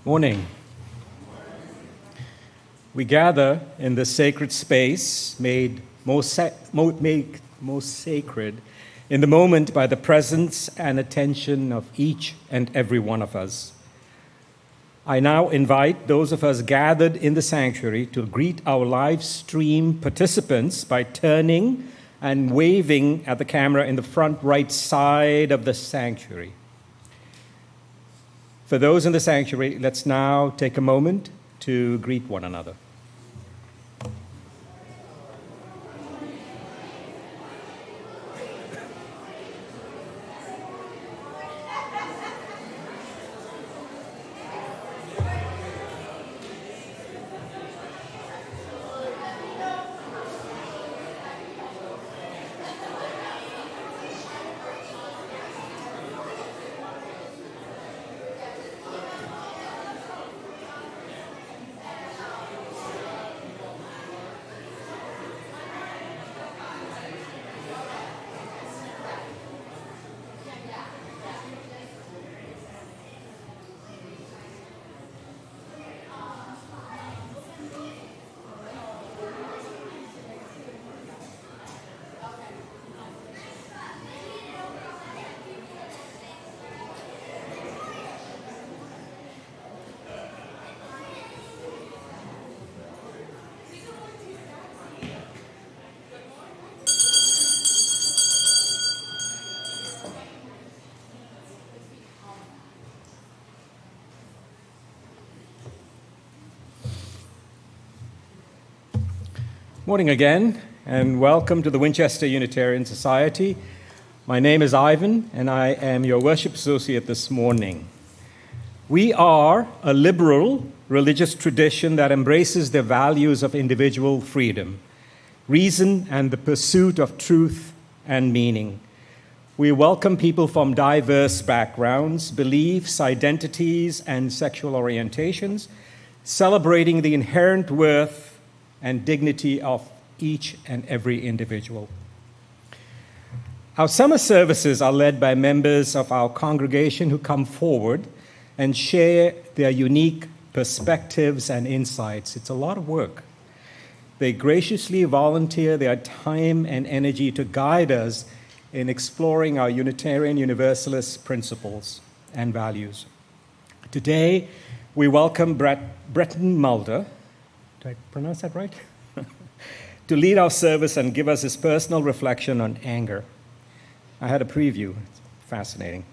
Morning. We gather in this sacred space made most sacred in the moment by the presence and attention of each and every one of us. I now invite those of us gathered in the sanctuary to greet our live stream participants by turning and waving at the camera in the front right side of the sanctuary. For those in the sanctuary, let's now take a moment to greet one another. Morning again, and welcome to the Winchester Unitarian Society. My name is Ivan, and I am your worship associate this morning. We are a liberal religious tradition that embraces the values of individual freedom, reason, and the pursuit of truth and meaning. We welcome people from diverse backgrounds, beliefs, identities, and sexual orientations, celebrating the inherent worth and dignity of each and every individual. Our summer services are led by members of our congregation who come forward and share their unique perspectives and insights. It's a lot of work. They graciously volunteer their time and energy to guide us in exploring our Unitarian Universalist principles and values. Today, we welcome Bretton Mulder. Did I pronounce that right? To lead our service and give us his personal reflection on anger. I had a preview. It's fascinating.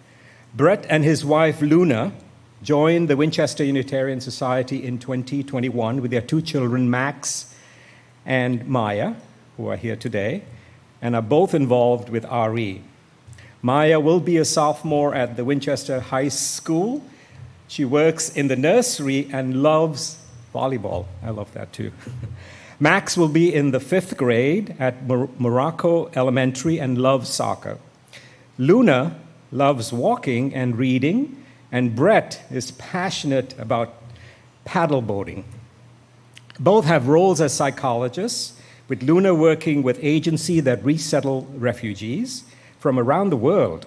Brett and his wife, Luna, joined the Winchester Unitarian Society in 2021 with their two children, Max and Maya, who are here today, and are both involved with RE. Maya will be a sophomore at the Winchester High School. She works in the nursery and loves volleyball. I love that too. Max will be in the 5th grade at Morocco Elementary and loves soccer. Luna loves walking and reading, and Brett is passionate about paddle boating. Both have roles as psychologists, with Luna working with agencies that resettle refugees from around the world,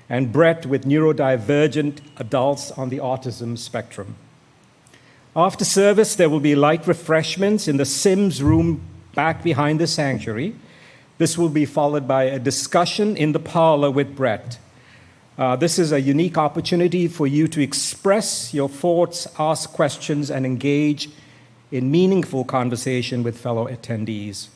and Brett with neurodivergent adults on the autism spectrum. After service, there will be light refreshments in the Sims room back behind the sanctuary. This will be followed by a discussion in the parlor with Brett. This is a unique opportunity for you to express your thoughts, ask questions, and engage in meaningful conversation with fellow attendees.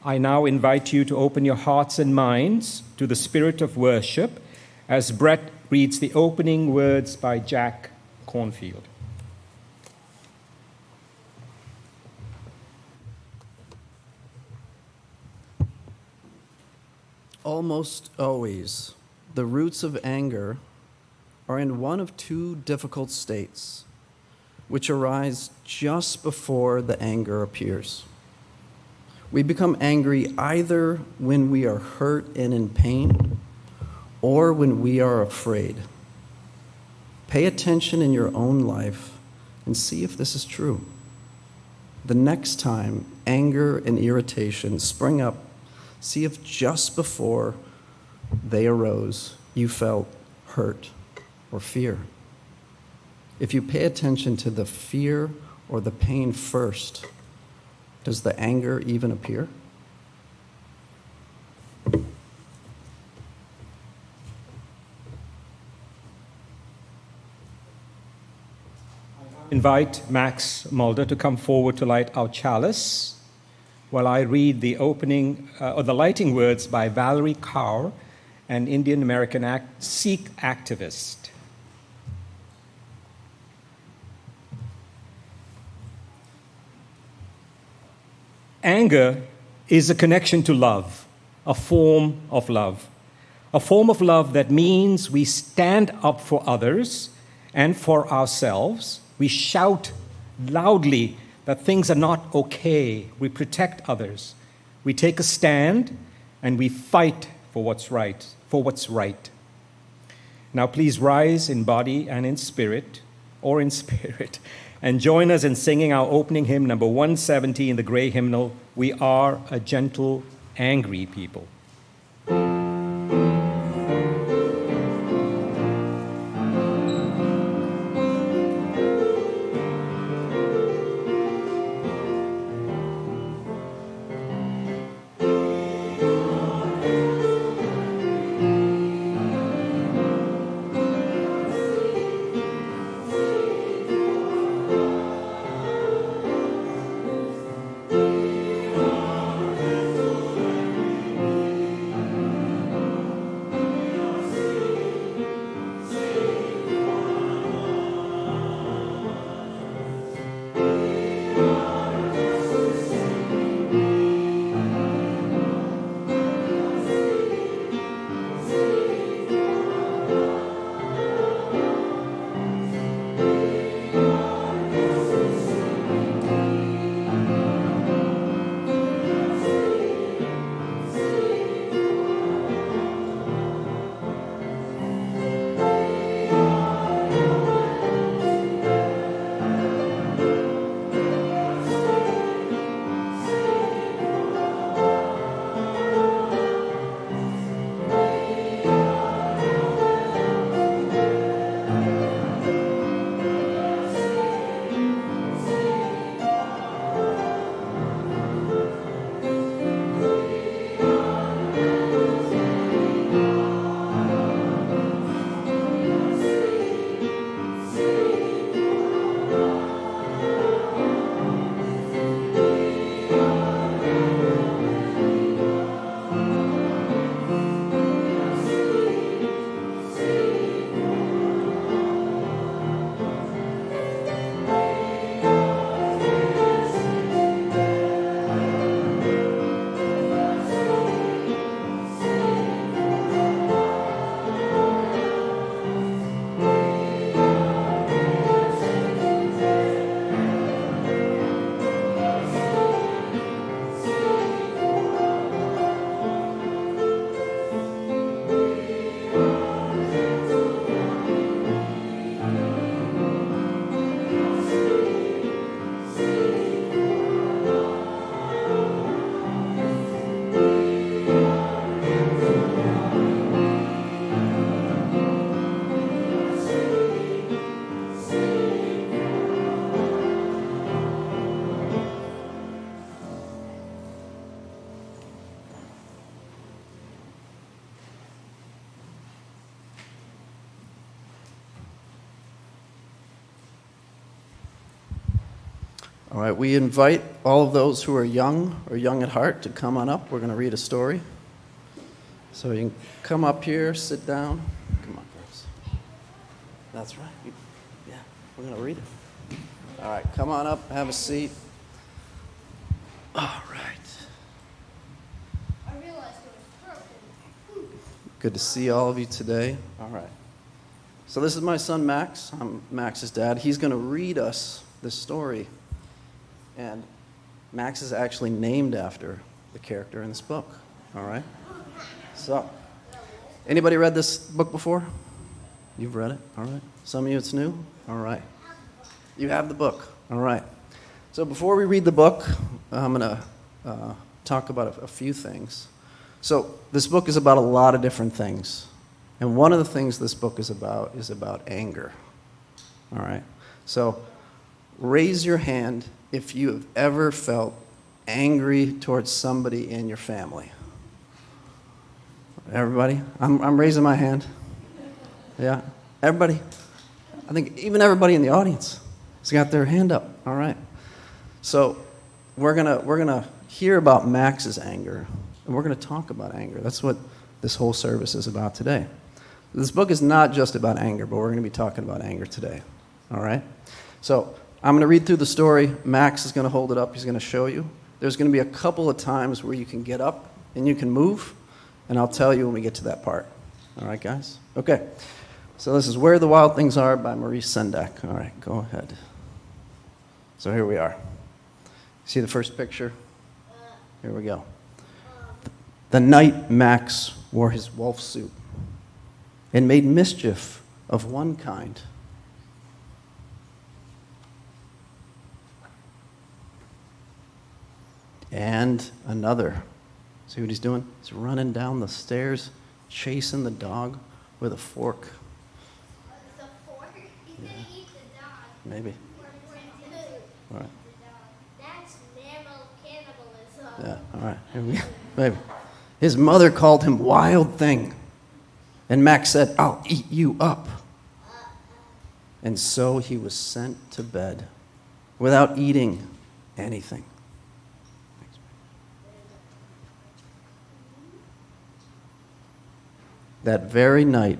I now invite you to open your hearts and minds to the spirit of worship as Brett reads the opening words by Jack Cornfield. Almost always, the roots of anger are in one of two difficult states, which arise just before the anger appears. We become angry either when we are hurt and in pain, or when we are afraid. Pay attention in your own life and see if this is true. The next time anger and irritation spring up, see if just before they arose, you felt hurt or fear. If you pay attention to the fear or the pain first, does the anger even appear? Invite Max Mulder to come forward to light our chalice while I read the opening or the lighting words by Valerie Kaur, an Indian American Sikh activist. Anger is a connection to love, a form of love. A form of love that means we stand up for others and for ourselves. We shout loudly that things are not okay. We protect others. We take a stand and we fight for what's right, Now please rise in body and in spirit, and join us in singing our opening hymn, number 170 in the gray hymnal, We Are a Gentle, Angry People. All right, we invite all of those who are young or young at heart to come on up. We're going to read a story. So you can come up here, sit down. Come on, girls. That's right. Yeah, we're going to read it. All right, come on up, have a seat. All right. I realized it was broken. Good to see all of you today. All right. So this is my son, Max. I'm Max's dad. He's going to read us this story. And Max is actually named after the character in this book. All right? So, anybody read this book before? You've read it? All right. Some of you, it's new? All right. You have the book. All right. So before we read the book, I'm going to talk about a few things. So this book is about a lot of different things. And one of the things this book is about anger. All right? So raise your hand if you have ever felt angry towards somebody in your family. Everybody? I'm raising my hand. Yeah? Everybody? I think even everybody in the audience has got their hand up. All right. So we're gonna hear about Max's anger, and we're gonna talk about anger. That's what this whole service is about today. This book is not just about anger, but we're gonna be talking about anger today. All right? So I'm gonna read through the story. Max is gonna hold it up. He's gonna show you. There's gonna be a couple of times where you can get up and you can move, and I'll tell you when we get to that part. All right, guys? Okay. So this is Where the Wild Things Are by Maurice Sendak. All right, go ahead. So here we are. See the first picture? Here we go. The night Max wore his wolf suit and made mischief of one kind. And another. See what he's doing? He's running down the stairs, chasing the dog with a fork. It's a fork. He's gonna eat the dog. Maybe. All right. That's mammal cannibalism. Yeah, all right. Here we go. Maybe. His mother called him Wild Thing. And Max said, I'll eat you up. And so he was sent to bed without eating anything. That very night,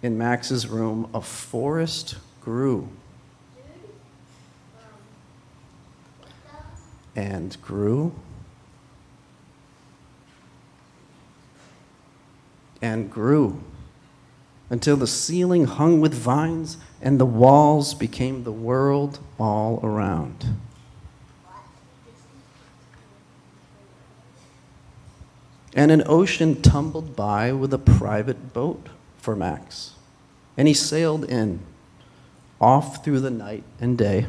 in Max's room, a forest grew. And grew. And grew. Until the ceiling hung with vines and the walls became the world all around. And an ocean tumbled by with a private boat for Max. And he sailed in, off through the night and day.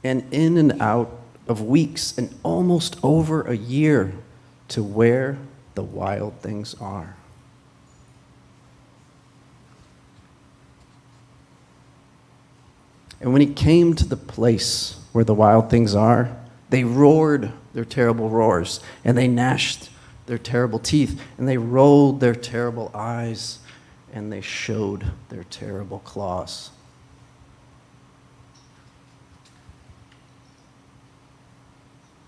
And in and out of weeks and almost over a year to where the wild things are. And when he came to the place where the wild things are, they roared their terrible roars, and they gnashed their terrible teeth, and they rolled their terrible eyes, and they showed their terrible claws.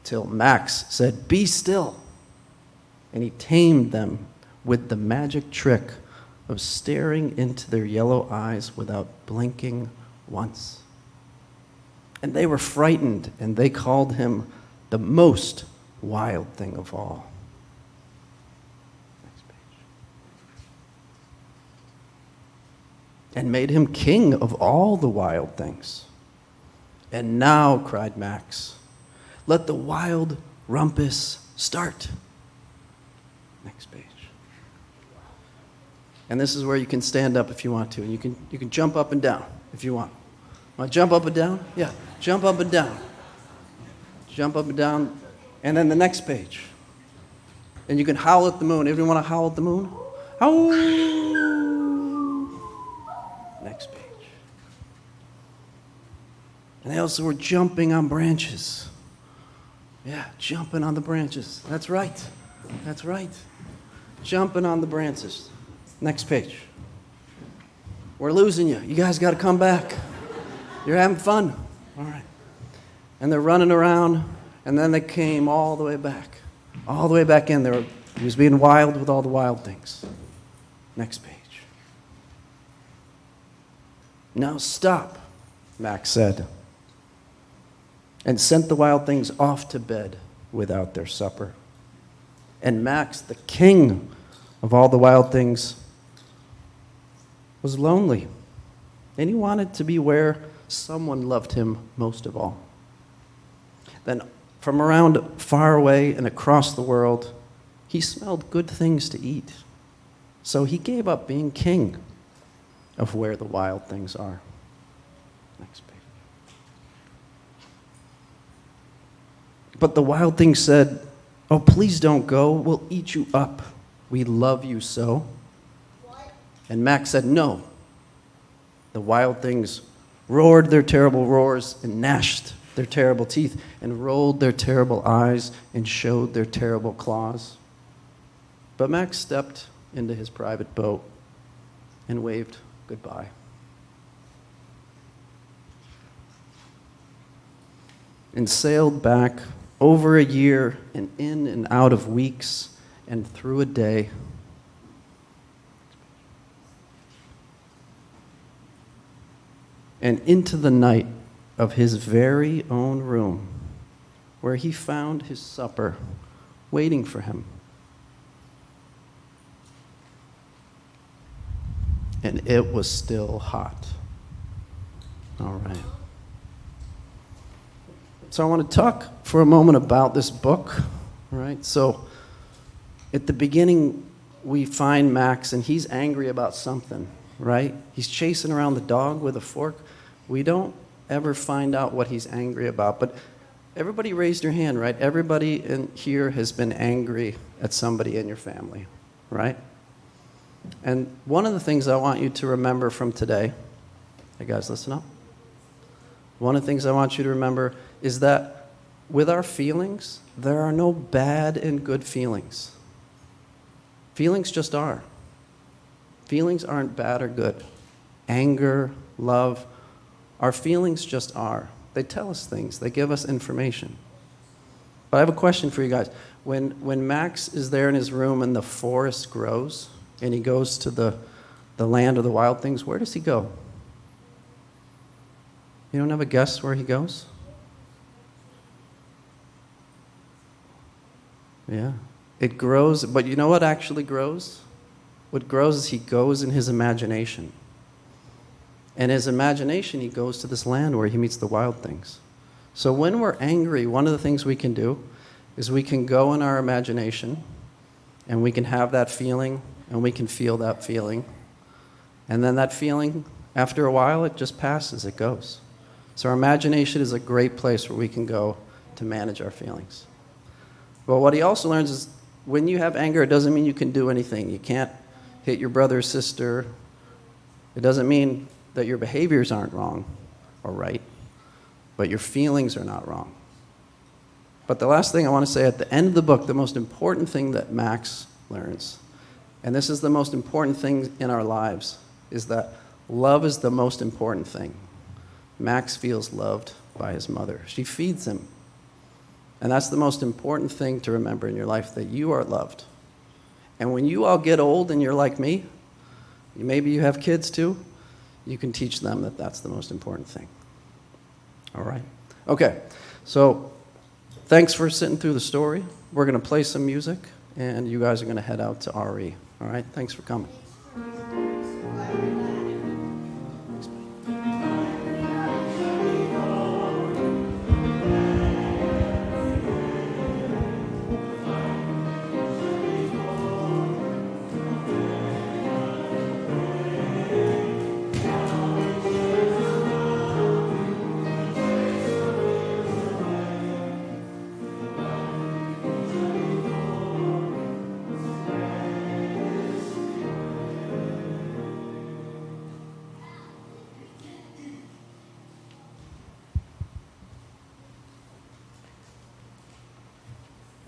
Till Max said, "Be still," and he tamed them with the magic trick of staring into their yellow eyes without blinking once. And they were frightened, and they called him the most wild thing of all. Next page. And made him king of all the wild things. And now, cried Max, let the wild rumpus start. Next page. And this is where you can stand up if you want to. And you can jump up and down if you want. Want to jump up and down? Yeah, jump up and down. Jump up and down. And then the next page. And you can howl at the moon. Everyone want to howl at the moon? Howl! Next page. And they also were jumping on branches. Yeah, jumping on the branches. That's right. That's right. Jumping on the branches. Next page. We're losing you. You guys got to come back. You're having fun. All right. And they're running around, and then they came all the way back. All the way back in. He was being wild with all the wild things. Next page. Now stop, Max said, and sent the wild things off to bed without their supper. And Max, the king of all the wild things, was lonely, and he wanted to be where someone loved him most of all. Then from around far away and across the world, he smelled good things to eat. So he gave up being king of where the wild things are. Next page. But the wild things said, "Oh, please don't go. We'll eat you up. We love you so." What? And Max said, no. The wild things roared their terrible roars and gnashed their terrible teeth and rolled their terrible eyes and showed their terrible claws. But Max stepped into his private boat and waved goodbye. And sailed back over a year and in and out of weeks and through a day. And into the night of his very own room, where he found his supper waiting for him. And it was still hot. All right. So I want to talk for a moment about this book. All right. So at the beginning, we find Max, and he's angry about something, right? He's chasing around the dog with a fork. We don't ever find out what he's angry about, but everybody raised your hand, right? Everybody in here has been angry at somebody in your family, right? And one of the things I want you to remember from today, hey guys, listen up. One of the things I want you to remember is that with our feelings, there are no bad and good feelings. Feelings just are. Feelings aren't bad or good. Anger, love, our feelings just are. They tell us things. They give us information. But I have a question for you guys. When Max is there in his room and the forest grows, and he goes to the land of the wild things, where does he go? You don't have a guess where he goes? Yeah. It grows, but you know what actually grows? What grows is he goes in his imagination. And his imagination, he goes to this land where he meets the wild things. So when we're angry, one of the things we can do is we can go in our imagination and we can have that feeling and we can feel that feeling. And then that feeling, after a while, it just passes, it goes. So our imagination is a great place where we can go to manage our feelings. But what he also learns is when you have anger, it doesn't mean you can do anything. You can't hit your brother or sister. It doesn't mean that your behaviors aren't wrong or right, but your feelings are not wrong. But the last thing I want to say at the end of the book, the most important thing that Max learns, and this is the most important thing in our lives, is that love is the most important thing. Max feels loved by his mother. She feeds him. And that's the most important thing to remember in your life, that you are loved. And when you all get old and you're like me, maybe you have kids too, you can teach them that that's the most important thing. All right? Okay, so thanks for sitting through the story. We're going to play some music, and you guys are going to head out to RE. All right? Thanks for coming.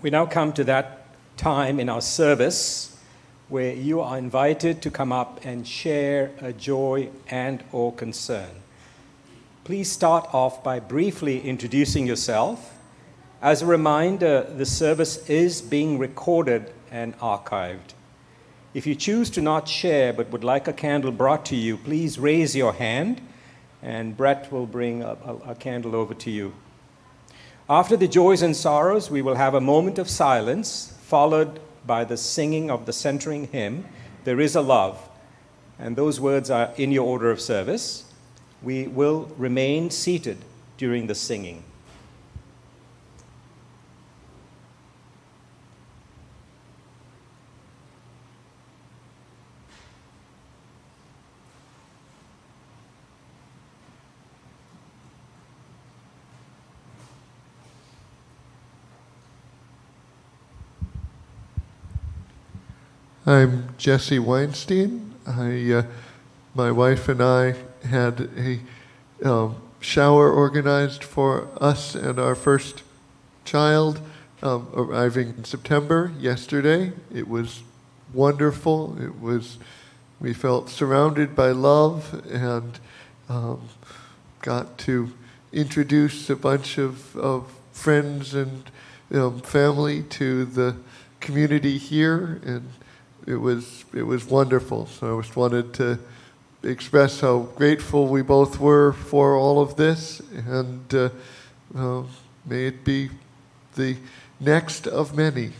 We now come to that time in our service where you are invited to come up and share a joy and or concern. Please start off by briefly introducing yourself. As a reminder, the service is being recorded and archived. If you choose to not share but would like a candle brought to you, please raise your hand and Brett will bring a candle over to you. After the joys and sorrows, we will have a moment of silence, followed by the singing of the centering hymn, There Is a Love. And those words are in your order of service. We will remain seated during the singing. I'm Jesse Weinstein. My wife and I had a shower organized for us and our first child, arriving in September yesterday. It was wonderful. We felt surrounded by love and got to introduce a bunch of friends and family to the community here, and it was wonderful. So I just wanted to express how grateful we both were for all of this, and may it be the next of many.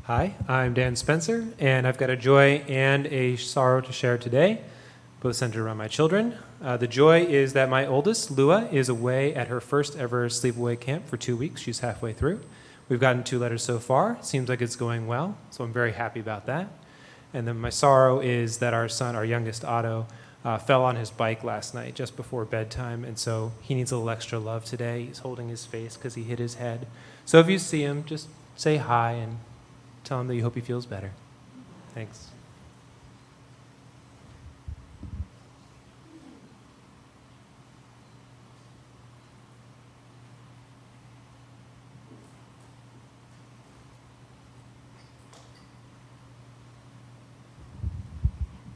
Hi, I'm Dan Spencer, and I've got a joy and a sorrow to share today, both centered around my children. The joy is that my oldest, Lua, is away at her first ever sleepaway camp for 2 weeks. She's halfway through. We've gotten 2 letters so far. Seems like it's going well, so I'm very happy about that. And then my sorrow is that our son, our youngest, Otto, fell on his bike last night just before bedtime, and so he needs a little extra love today. He's holding his face because he hit his head. So if you see him, just say hi and tell him that you hope he feels better. Thanks.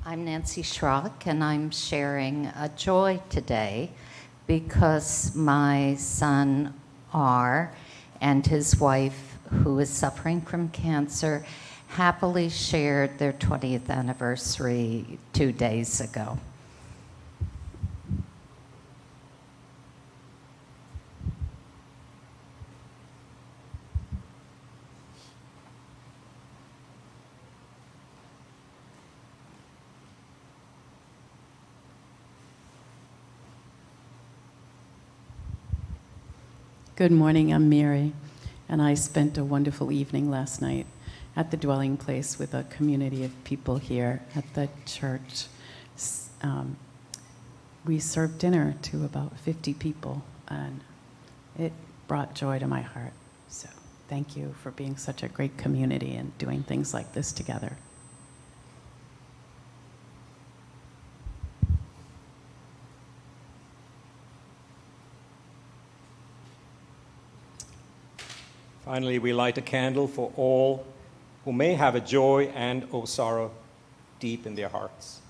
I'm Nancy Schrock, and I'm sharing a joy today because my son R and his wife, who is suffering from cancer, happily shared their 20th anniversary 2 days ago. Good morning, I'm Mary, and I spent a wonderful evening last night at the dwelling place with a community of people here at the church. We served dinner to about 50 people, and it brought joy to my heart. So thank you for being such a great community and doing things like this together. Finally, we light a candle for all who may have a joy and or sorrow deep in their hearts.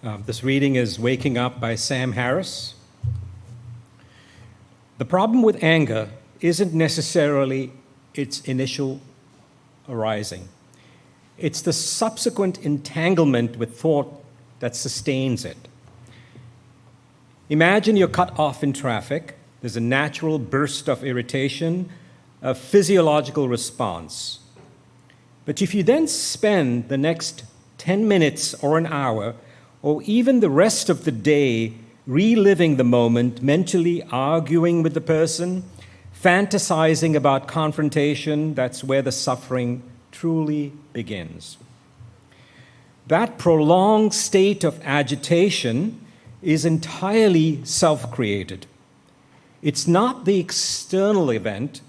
This reading is Waking Up by Sam Harris. The problem with anger isn't necessarily its initial arising. It's the subsequent entanglement with thought that sustains it. Imagine you're cut off in traffic. There's a natural burst of irritation, a physiological response. But if you then spend the next 10 minutes or an hour, or even the rest of the day reliving the moment, mentally arguing with the person, fantasizing about confrontation, that's where the suffering truly begins. That prolonged state of agitation is entirely self-created. It's not the external event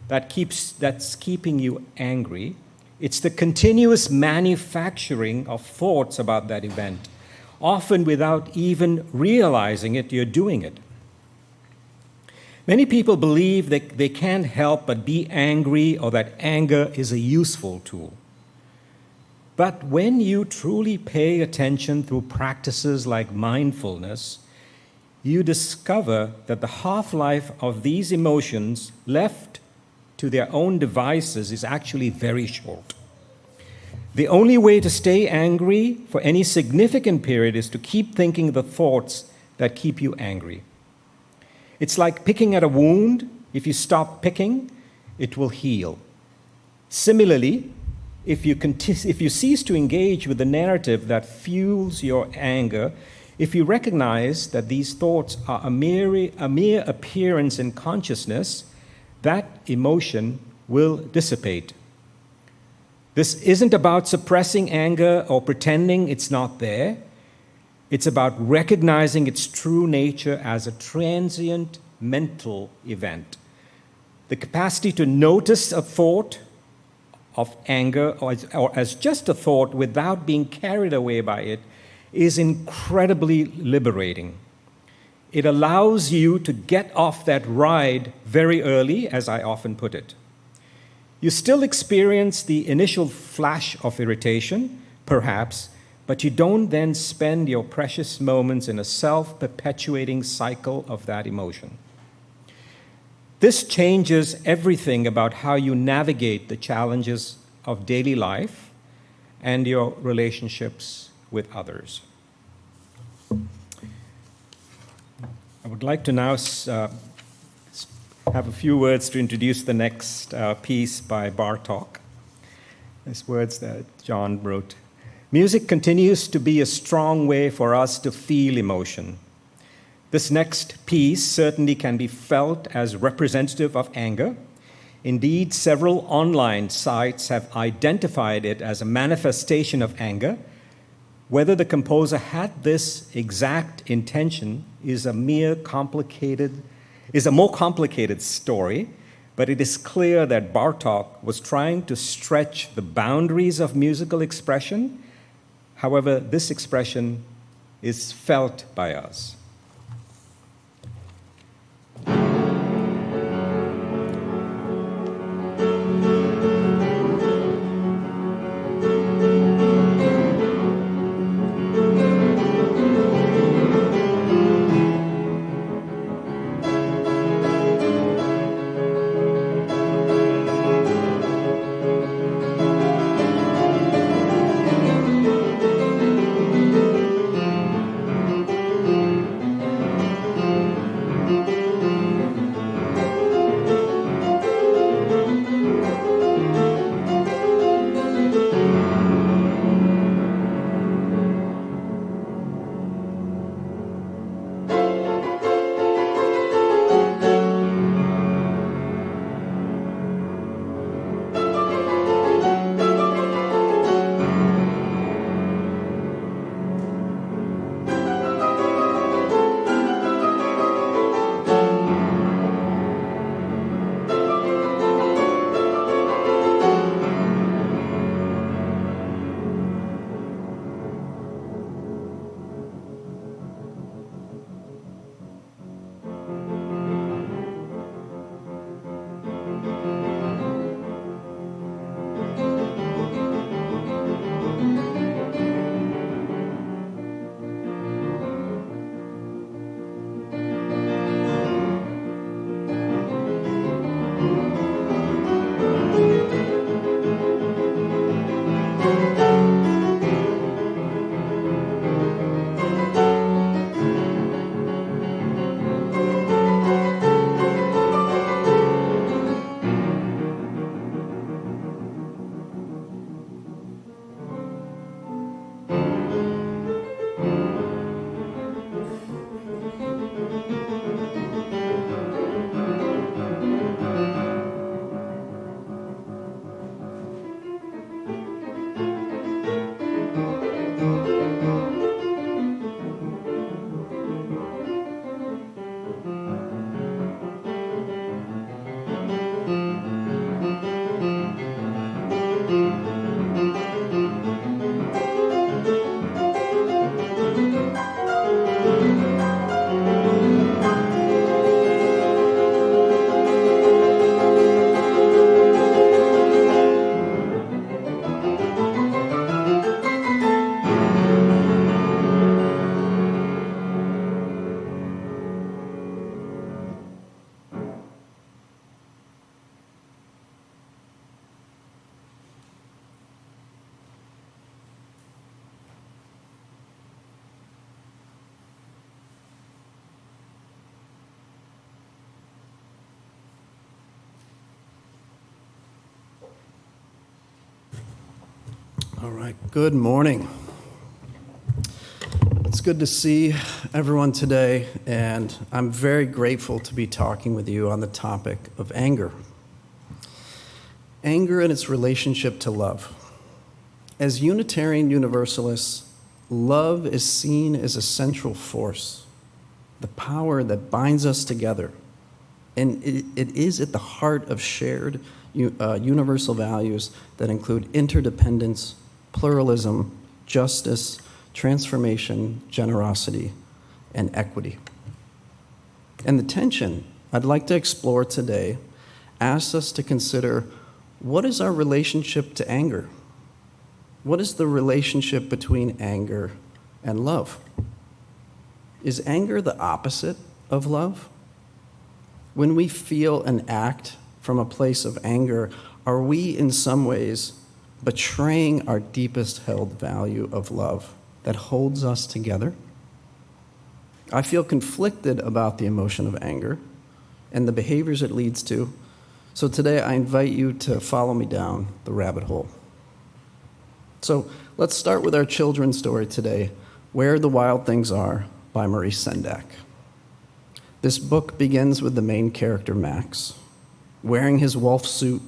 that's keeping you angry. It's the continuous manufacturing of thoughts about that event. Often without even realizing it, you're doing it. Many people believe that they can't help but be angry or that anger is a useful tool. But when you truly pay attention through practices like mindfulness, you discover that the half-life of these emotions left to their own devices is actually very short. The only way to stay angry for any significant period is to keep thinking the thoughts that keep you angry. It's like picking at a wound. If you stop picking, it will heal. Similarly, if you cease to engage with the narrative that fuels your anger, if you recognize that these thoughts are a mere appearance in consciousness, that emotion will dissipate. This isn't about suppressing anger or pretending it's not there. It's about recognizing its true nature as a transient mental event. The capacity to notice a thought of anger or as just a thought without being carried away by it is incredibly liberating. It allows you to get off that ride very early, as I often put it. You still experience the initial flash of irritation, perhaps, but you don't then spend your precious moments in a self-perpetuating cycle of that emotion. This changes everything about how you navigate the challenges of daily life and your relationships with others. I would like to now have a few words to introduce the next piece by Bartók. These words that John wrote. Music continues to be a strong way for us to feel emotion. This next piece certainly can be felt as representative of anger. Indeed, several online sites have identified it as a manifestation of anger. Whether the composer had this exact intention is a more complicated story, but it is clear that Bartók was trying to stretch the boundaries of musical expression. However, this expression is felt by us. All right, good morning. It's good to see everyone today, and I'm very grateful to be talking with you on the topic of anger. Anger and its relationship to love. As Unitarian Universalists, love is seen as a central force, the power that binds us together, and it is at the heart of shared universal values that include interdependence, pluralism, justice, transformation, generosity, and equity. And the tension I'd like to explore today asks us to consider, what is our relationship to anger? What is the relationship between anger and love? Is anger the opposite of love? When we feel and act from a place of anger, are we in some ways betraying our deepest held value of love that holds us together? I feel conflicted about the emotion of anger and the behaviors it leads to. So today I invite you to follow me down the rabbit hole. So let's start with our children's story today, Where the Wild Things Are by Maurice Sendak. This book begins with the main character, Max, wearing his wolf suit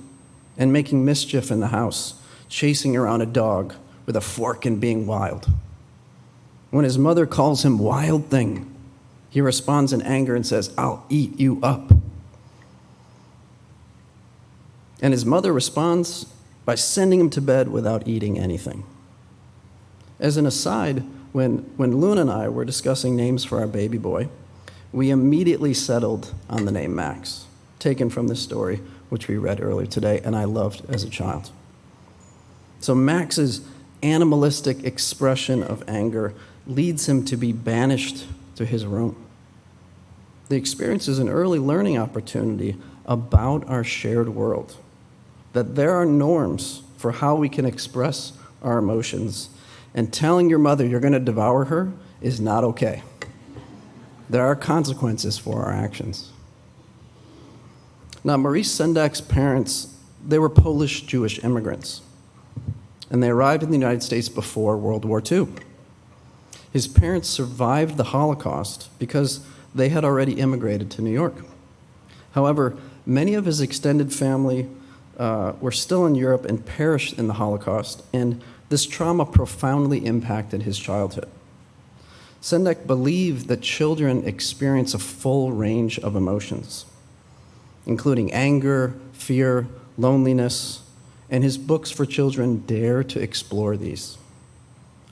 and making mischief in the house, chasing around a dog with a fork and being wild. When his mother calls him wild thing, he responds in anger and says, "I'll eat you up." And his mother responds by sending him to bed without eating anything. As an aside, when Luna and I were discussing names for our baby boy, we immediately settled on the name Max, taken from this story, which we read earlier today, and I loved as a child. So Max's animalistic expression of anger leads him to be banished to his room. The experience is an early learning opportunity about our shared world, that there are norms for how we can express our emotions, and telling your mother you're going to devour her is not okay. There are consequences for our actions. Now, Maurice Sendak's parents, they were Polish Jewish immigrants, and they arrived in the United States before World War II. His parents survived the Holocaust because they had already immigrated to New York. However, many of his extended family were still in Europe and perished in the Holocaust, and this trauma profoundly impacted his childhood. Sendak believed that children experience a full range of emotions, including anger, fear, loneliness, and his books for children dare to explore these.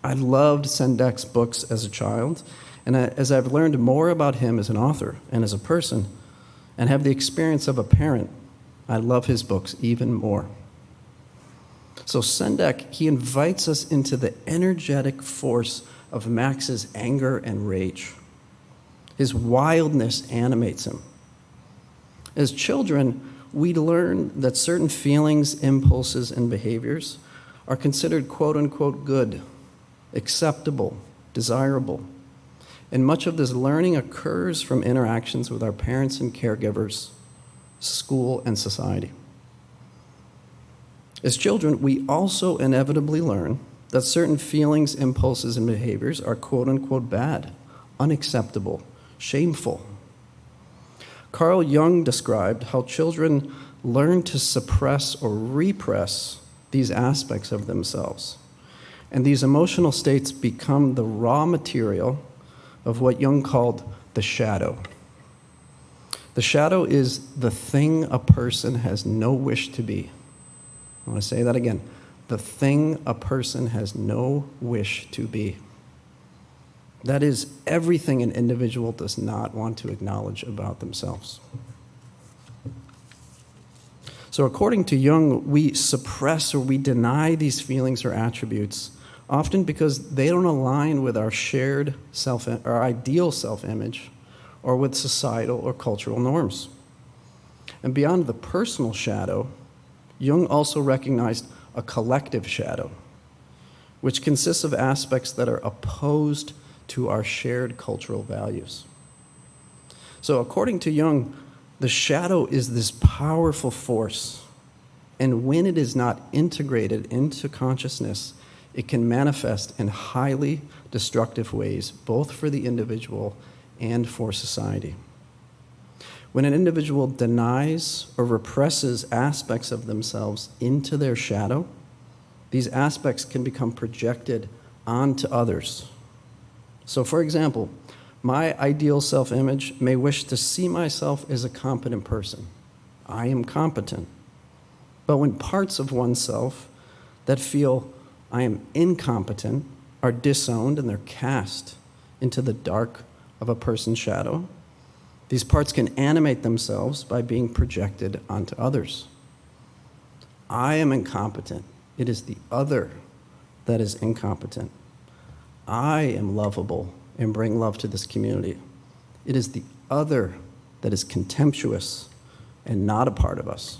I loved Sendak's books as a child, and as I've learned more about him as an author and as a person, and have the experience of a parent, I love his books even more. So Sendak, he invites us into the energetic force of Max's anger and rage. His wildness animates him. As children, we learn that certain feelings, impulses, and behaviors are considered quote-unquote good, acceptable, desirable. And much of this learning occurs from interactions with our parents and caregivers, school, and society. As children, we also inevitably learn that certain feelings, impulses, and behaviors are quote-unquote bad, unacceptable, shameful. Carl Jung described how children learn to suppress or repress these aspects of themselves. And these emotional states become the raw material of what Jung called the shadow. The shadow is the thing a person has no wish to be. I want to say that again. The thing a person has no wish to be. That is everything an individual does not want to acknowledge about themselves. So according to Jung, we suppress or we deny these feelings or attributes, often because they don't align with our shared our ideal self-image, or with societal or cultural norms. And beyond the personal shadow, Jung also recognized a collective shadow, which consists of aspects that are opposed to our shared cultural values. So according to Jung, the shadow is this powerful force, and when it is not integrated into consciousness, it can manifest in highly destructive ways, both for the individual and for society. When an individual denies or represses aspects of themselves into their shadow, these aspects can become projected onto others. So, for example, my ideal self-image may wish to see myself as a competent person. I am competent. But when parts of oneself that feel I am incompetent are disowned and they're cast into the dark of a person's shadow, these parts can animate themselves by being projected onto others. I am incompetent. It is the other that is incompetent. I am lovable and bring love to this community. It is the other that is contemptuous and not a part of us.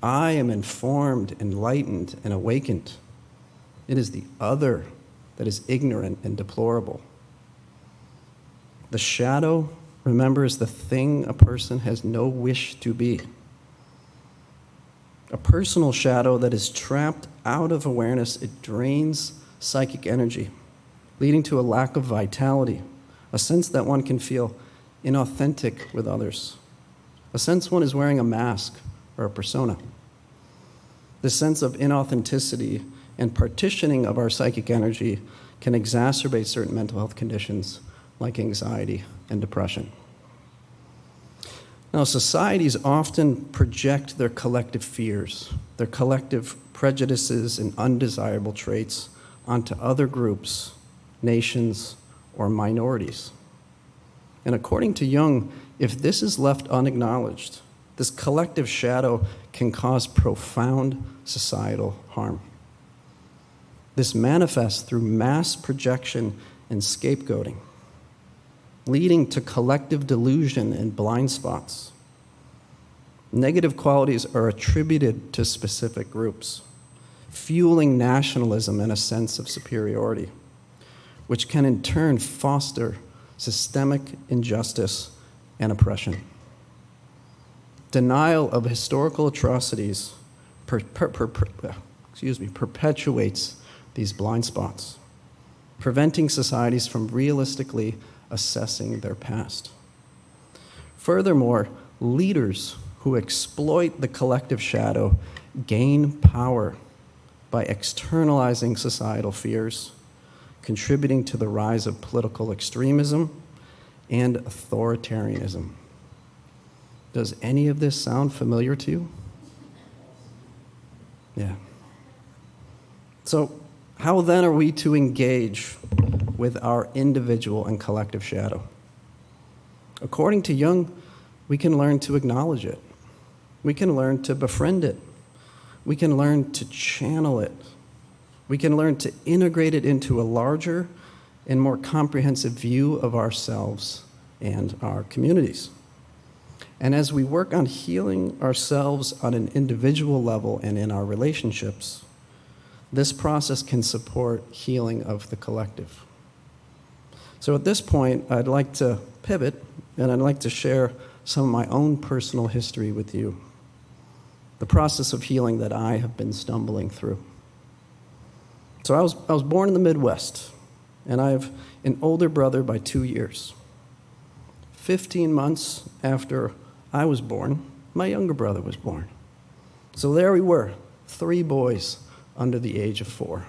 I am informed, enlightened, and awakened. It is the other that is ignorant and deplorable. The shadow, remember, is the thing a person has no wish to be. A personal shadow that is trapped out of awareness, it drains psychic energy, leading to a lack of vitality, a sense that one can feel inauthentic with others, a sense one is wearing a mask or a persona. This sense of inauthenticity and partitioning of our psychic energy can exacerbate certain mental health conditions like anxiety and depression. Now, societies often project their collective fears, their collective prejudices and undesirable traits onto other groups, nations, or minorities. And according to Jung, if this is left unacknowledged, this collective shadow can cause profound societal harm. This manifests through mass projection and scapegoating, leading to collective delusion and blind spots. Negative qualities are attributed to specific groups, fueling nationalism and a sense of superiority, which can in turn foster systemic injustice and oppression. Denial of historical atrocities perpetuates these blind spots, preventing societies from realistically assessing their past. Furthermore, leaders who exploit the collective shadow gain power by externalizing societal fears, contributing to the rise of political extremism and authoritarianism. Does any of this sound familiar to you? Yeah. So, how then are we to engage with our individual and collective shadow? According to Jung, we can learn to acknowledge it. We can learn to befriend it. We can learn to channel it. We can learn to integrate it into a larger and more comprehensive view of ourselves and our communities. And as we work on healing ourselves on an individual level and in our relationships, this process can support healing of the collective. So at this point, I'd like to pivot, and I'd like to share some of my own personal history with you, the process of healing that I have been stumbling through. So I was born in the Midwest, and I have an older brother by 2 years. 15 months after I was born, my younger brother was born. So there we were, 3 boys under the age of 4.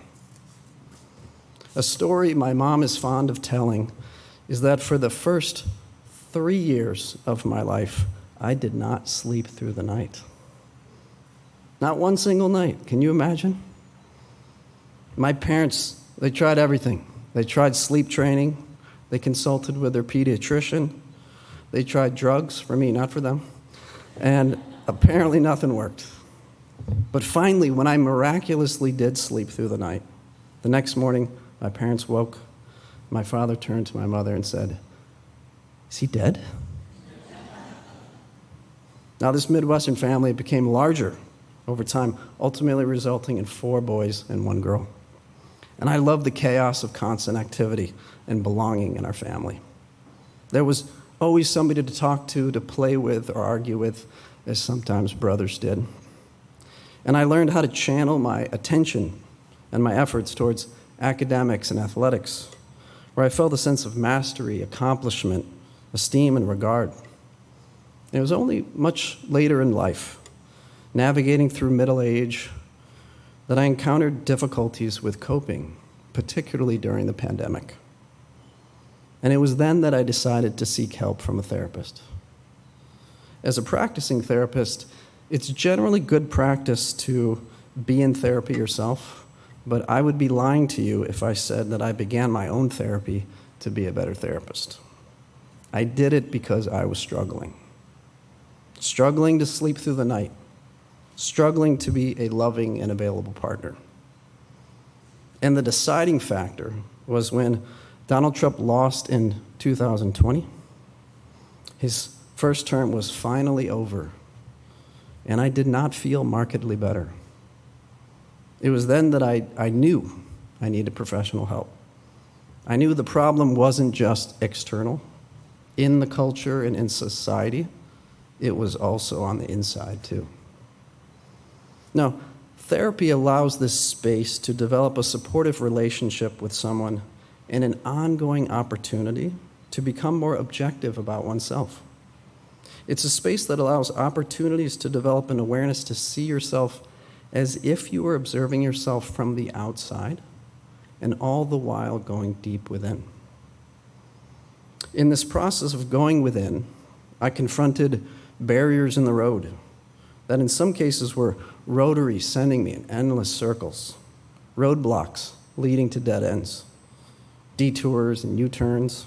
A story my mom is fond of telling is that for the first 3 years of my life, I did not sleep through the night. Not one single night. Can you imagine? My parents, they tried everything. They tried sleep training. They consulted with their pediatrician. They tried drugs for me, not for them. And apparently nothing worked. But finally, when I miraculously did sleep through the night, the next morning, my parents woke. My father turned to my mother and said, "Is he dead?" Now, this Midwestern family became larger over time, ultimately resulting in 4 boys and 1 girl. And I loved the chaos of constant activity and belonging in our family. There was always somebody to talk to play with, or argue with, as sometimes brothers did. And I learned how to channel my attention and my efforts towards academics and athletics, where I felt a sense of mastery, accomplishment, esteem, and regard. It was only much later in life, navigating through middle age, that I encountered difficulties with coping, particularly during the pandemic. And it was then that I decided to seek help from a therapist. As a practicing therapist, it's generally good practice to be in therapy yourself, but I would be lying to you if I said that I began my own therapy to be a better therapist. I did it because I was struggling. Struggling to sleep through the night, struggling to be a loving and available partner. And the deciding factor was when Donald Trump lost in 2020. His first term was finally over, and I did not feel markedly better. It was then that I knew I needed professional help. I knew the problem wasn't just external, in the culture and in society, it was also on the inside too. Now, therapy allows this space to develop a supportive relationship with someone and an ongoing opportunity to become more objective about oneself. It's a space that allows opportunities to develop an awareness to see yourself as if you were observing yourself from the outside, and all the while going deep within. In this process of going within, I confronted barriers in the road that in some cases were rotary sending me in endless circles, roadblocks leading to dead ends, detours and U-turns.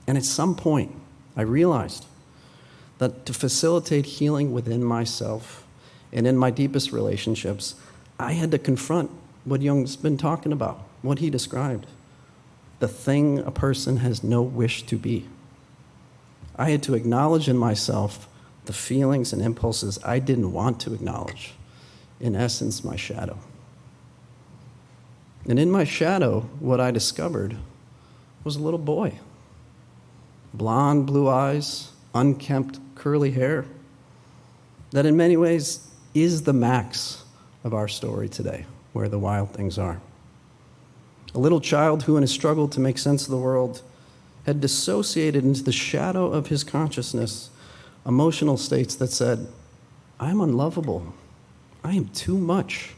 And at some point, I realized that to facilitate healing within myself and in my deepest relationships, I had to confront what Jung's been talking about, what he described, the thing a person has no wish to be. I had to acknowledge in myself the feelings and impulses I didn't want to acknowledge, in essence, my shadow. And in my shadow, what I discovered was a little boy. Blonde, blue eyes, unkempt, curly hair, that in many ways is the max of our story today, where the wild things are. A little child who, in his struggle to make sense of the world, had dissociated into the shadow of his consciousness emotional states that said, I'm unlovable. I am too much.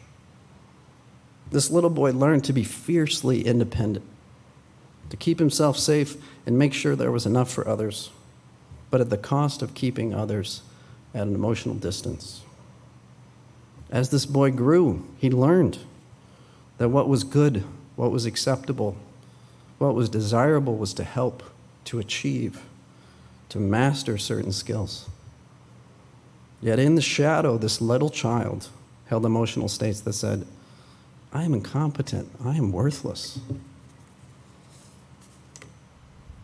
This little boy learned to be fiercely independent, to keep himself safe and make sure there was enough for others, but at the cost of keeping others at an emotional distance. As this boy grew, he learned that what was good, what was acceptable, what was desirable was to help, to achieve, to master certain skills. Yet in the shadow, this little child held emotional states that said, I am incompetent, I am worthless.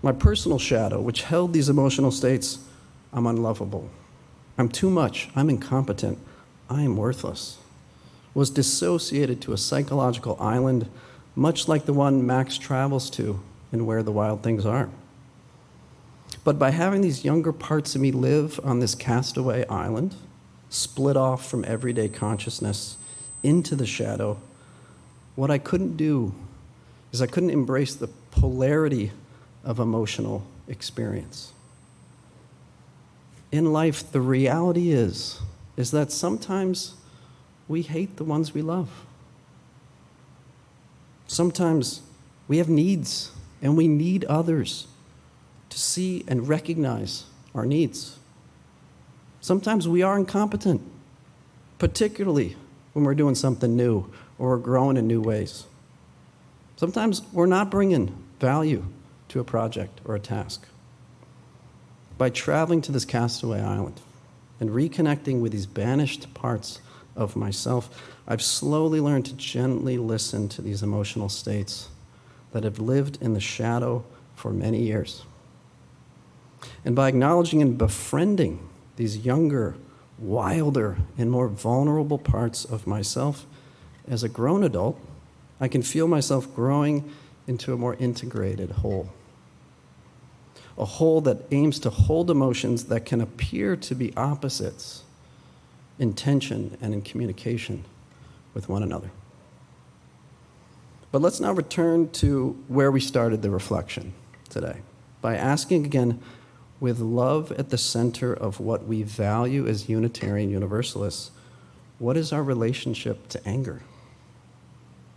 My personal shadow, which held these emotional states, I'm unlovable, I'm too much, I'm incompetent, I am worthless, was dissociated to a psychological island, much like the one Max travels to in Where the Wild Things Are. But by having these younger parts of me live on this castaway island, split off from everyday consciousness into the shadow, what I couldn't do is I couldn't embrace the polarity of emotional experience. In life, the reality is that sometimes we hate the ones we love. Sometimes we have needs, and we need others to see and recognize our needs. Sometimes we are incompetent, particularly when we're doing something new or we're growing in new ways. Sometimes we're not bringing value to a project or a task. By traveling to this castaway island and reconnecting with these banished parts of myself, I've slowly learned to gently listen to these emotional states that have lived in the shadow for many years. And by acknowledging and befriending these younger, wilder, and more vulnerable parts of myself, as a grown adult, I can feel myself growing into a more integrated whole. A whole that aims to hold emotions that can appear to be opposites in tension and in communication with one another. But let's now return to where we started the reflection today by asking again, with love at the center of what we value as Unitarian Universalists, what is our relationship to anger?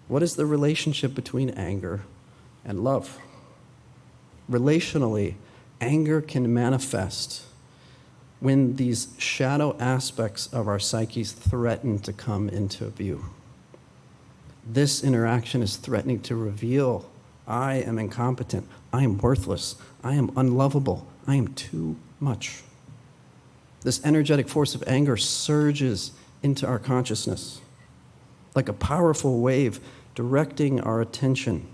What is the relationship between anger and love? Relationally, anger can manifest when these shadow aspects of our psyches threaten to come into view. This interaction is threatening to reveal, I am incompetent, I am worthless, I am unlovable, I am too much. This energetic force of anger surges into our consciousness like a powerful wave, directing our attention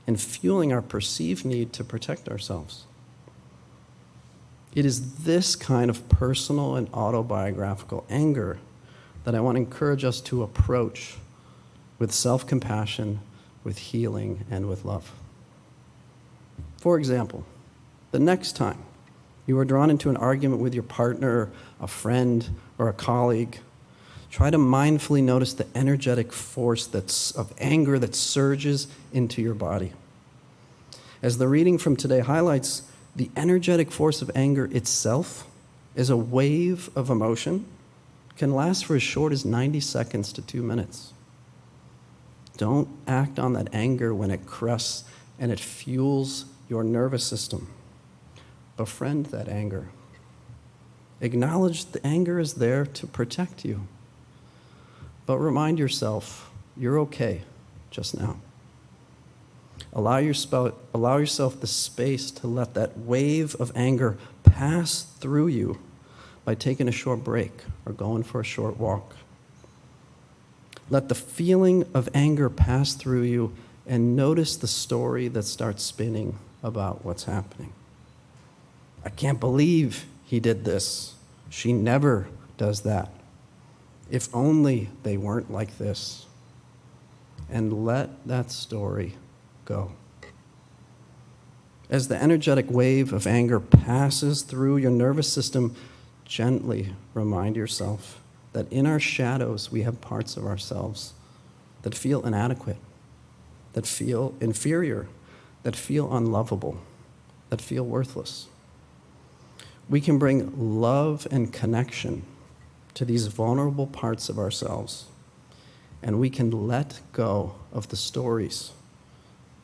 and fueling our perceived need to protect ourselves. It is this kind of personal and autobiographical anger that I want to encourage us to approach with self-compassion, with healing, and with love. For example, the next time you are drawn into an argument with your partner, a friend, or a colleague, try to mindfully notice the energetic force of anger that surges into your body. As the reading from today highlights, the energetic force of anger itself is a wave of emotion, can last for as short as 90 seconds to 2 minutes. Don't act on that anger when it crests and it fuels your nervous system. Befriend that anger. Acknowledge the anger is there to protect you. But remind yourself, you're okay just now. Allow yourself the space to let that wave of anger pass through you by taking a short break or going for a short walk. Let the feeling of anger pass through you and notice the story that starts spinning about what's happening. I can't believe he did this. She never does that. If only they weren't like this. And let that story go. As the energetic wave of anger passes through your nervous system, gently remind yourself that in our shadows we have parts of ourselves that feel inadequate, that feel inferior, that feel unlovable, that feel worthless. We can bring love and connection to these vulnerable parts of ourselves, and we can let go of the stories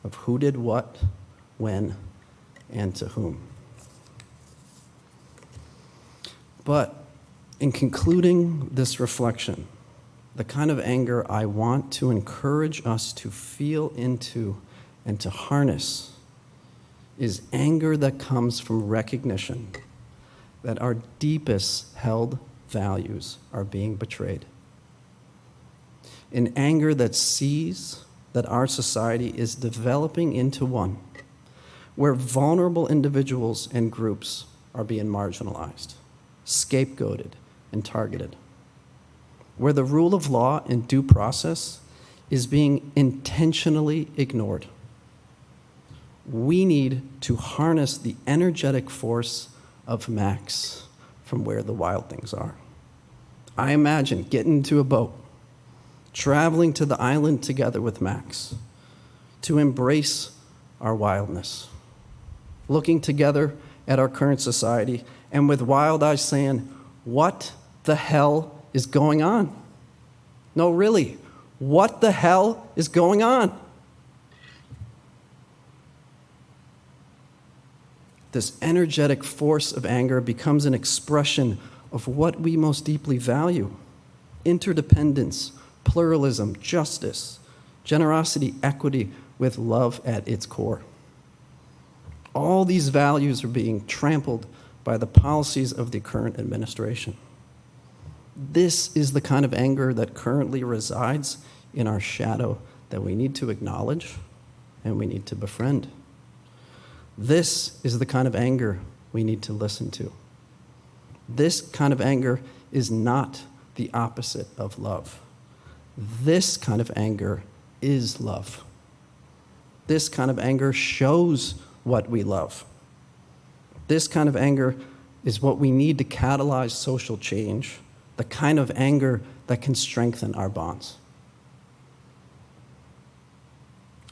of who did what, when, and to whom. But in concluding this reflection, the kind of anger I want to encourage us to feel into and to harness is anger that comes from recognition that our deepest held values are being betrayed. An anger that sees that our society is developing into one where vulnerable individuals and groups are being marginalized, scapegoated, and targeted, where the rule of law and due process is being intentionally ignored. We need to harness the energetic force of Max from where the wild things are. I imagine getting into a boat, traveling to the island together with Max to embrace our wildness, looking together at our current society and with wild eyes saying, what the hell is going on? No, really, what the hell is going on? This energetic force of anger becomes an expression of what we most deeply value: interdependence, pluralism, justice, generosity, equity, with love at its core. All these values are being trampled by the policies of the current administration. This is the kind of anger that currently resides in our shadow that we need to acknowledge and we need to befriend. This is the kind of anger we need to listen to. This kind of anger is not the opposite of love. This kind of anger is love. This kind of anger shows what we love. This kind of anger is what we need to catalyze social change, the kind of anger that can strengthen our bonds.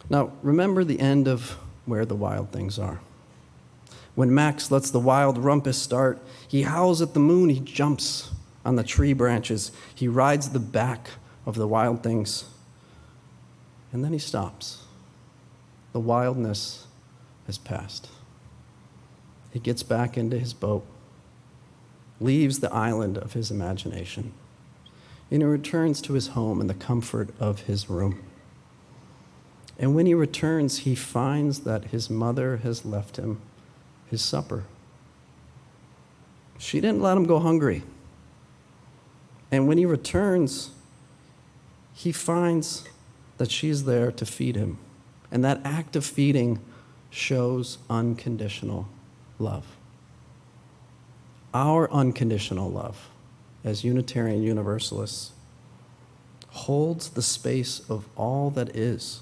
Now, remember the end of Where the Wild Things Are. When Max lets the wild rumpus start, he howls at the moon, he jumps on the tree branches, he rides the back of the wild things, and then he stops. The wildness has passed. He gets back into his boat, leaves the island of his imagination, and he returns to his home in the comfort of his room. And when he returns, he finds that his mother has left him his supper. She didn't let him go hungry. And when he returns, he finds that she's there to feed him. And that act of feeding shows unconditional love. Our unconditional love, as Unitarian Universalists, holds the space of all that is.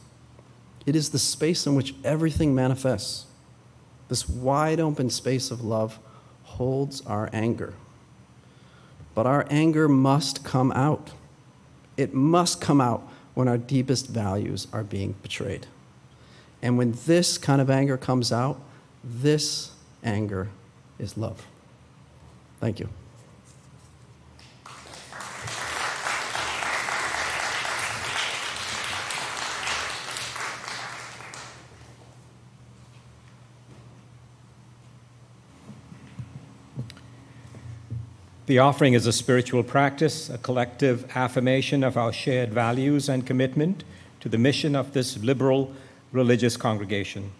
It is the space in which everything manifests. This wide open space of love holds our anger. But our anger must come out. It must come out when our deepest values are being betrayed. And when this kind of anger comes out, this anger is love. Thank you. The offering is a spiritual practice, a collective affirmation of our shared values and commitment to the mission of this liberal religious congregation.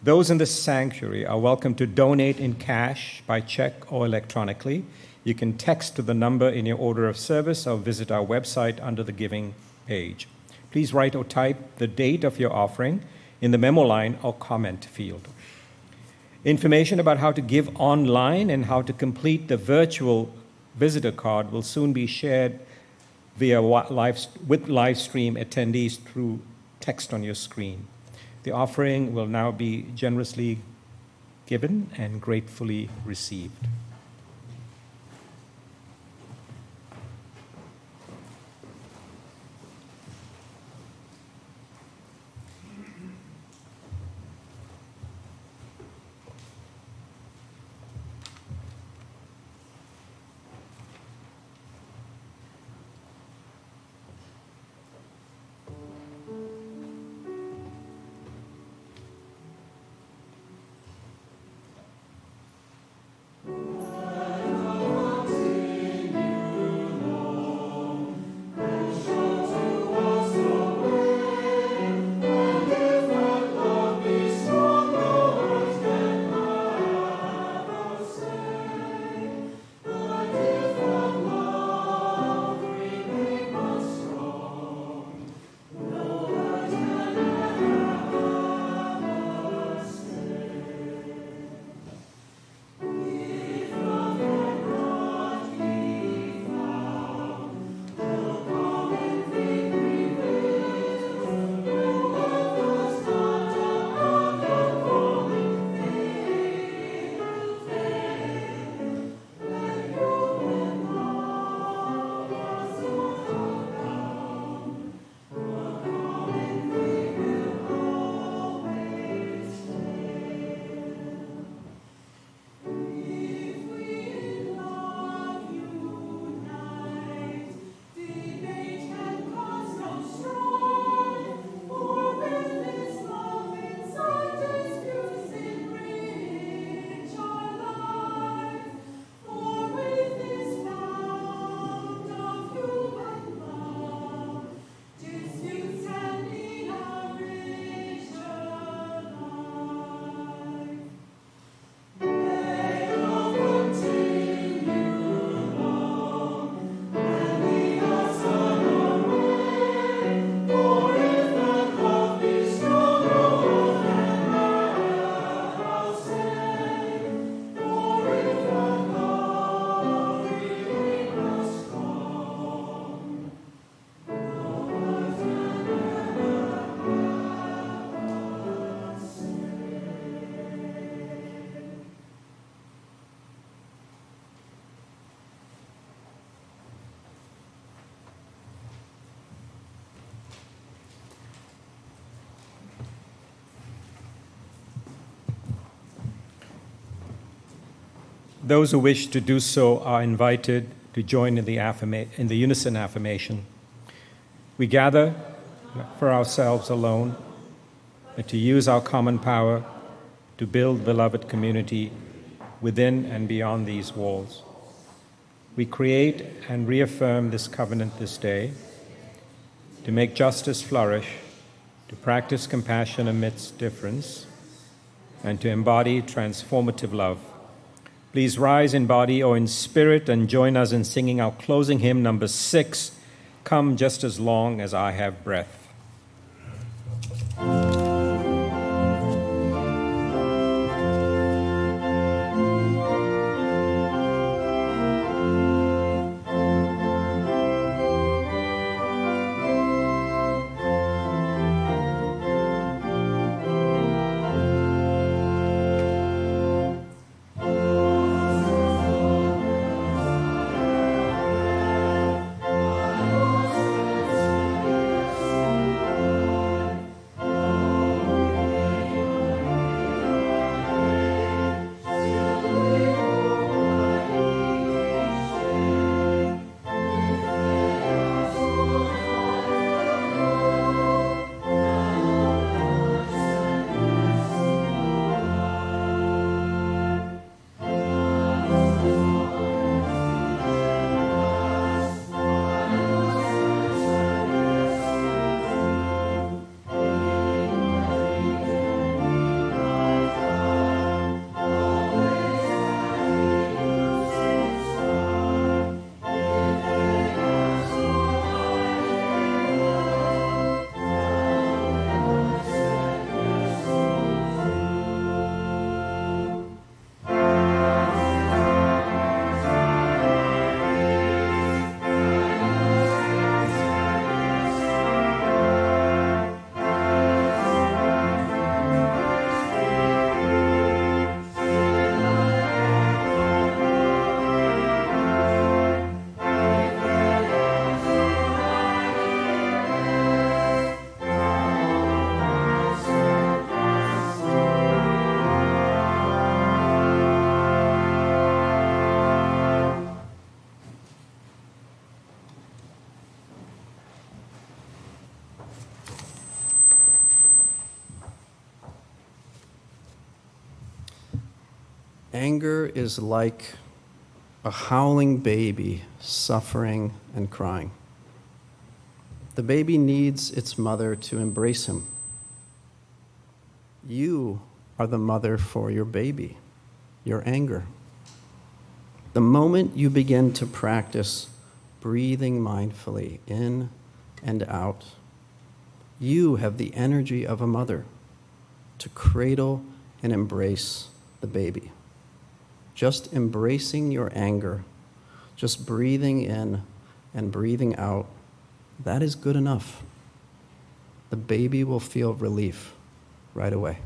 Those in this sanctuary are welcome to donate in cash, by check, or electronically. You can text to the number in your order of service or visit our website under the giving page. Please write or type the date of your offering in the memo line or comment field. Information about how to give online and how to complete the virtual visitor card will soon be shared with live stream attendees through text on your screen. The offering will now be generously given and gratefully received. Those who wish to do so are invited to join in the unison affirmation. We gather for ourselves alone, but to use our common power to build beloved community within and beyond these walls. We create and reaffirm this covenant this day to make justice flourish, to practice compassion amidst difference, and to embody transformative love. Please rise in body or in spirit and join us in singing our closing hymn, number 6, Come Just as Long as I Have Breath. Anger is like a howling baby suffering and crying. The baby needs its mother to embrace him. You are the mother for your baby, your anger. The moment you begin to practice breathing mindfully in and out, you have the energy of a mother to cradle and embrace the baby. Just embracing your anger, just breathing in and breathing out, that is good enough. The baby will feel relief right away.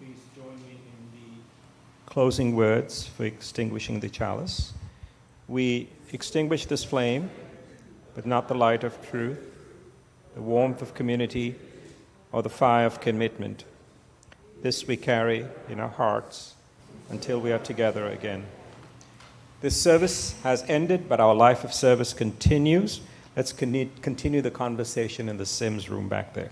please join me in the closing words for extinguishing the chalice. We extinguish this flame, but not the light of truth, the warmth of community, or the fire of commitment. This we carry in our hearts until we are together again. This service has ended, but our life of service continues. Let's continue the conversation in the Sims room back there.